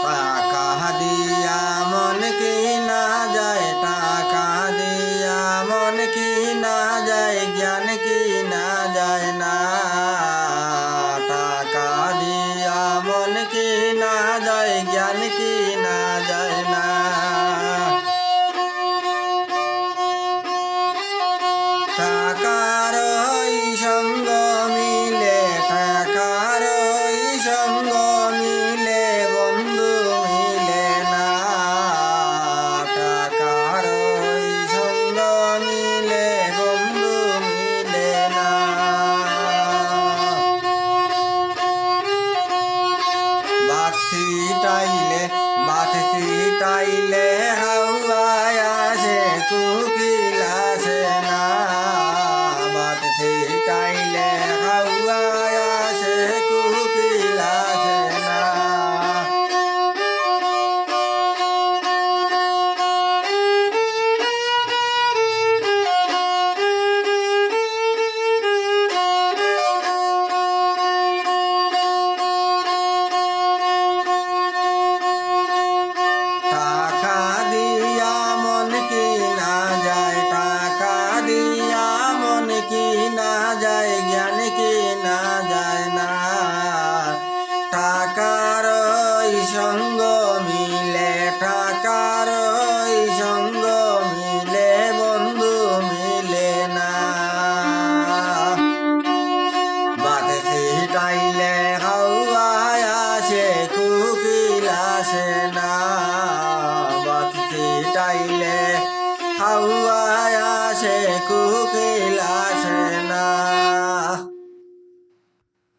টাকা দিয়া মন কিনা যায়, টাকা দিয়া মন কিনা যায়, জ্ঞান কিনা যায় না। টাকা দিয়া মন কিনা যায়, জ্ঞান কিনা যায় না। টাকার সঙ্গ মিলে, টাকার সঙ্গ মিলে বন্ধু মিলে না। টাকার সঙ্গ মিলে বন্ধু মিলে না। বাছিটাইলে হাওয়ায় আসে, কুকিল আসে না। বাছিটাইলে হাওয়ায় আসে, কুকিল আসে না। টাকা দিয়া মন কিনা যায়, টাকা দিয়া মন কিনা যায়, জ্ঞান কিনা যায় না। টাকার সঙ্গ মিলে, টাকার সঙ্গ মিলে বন্ধু মিলে না। বাছিটাইলে হাওয়ায় আসে, কুকিল আসে না। বাছিটাইলে হাওয়ায় আসে,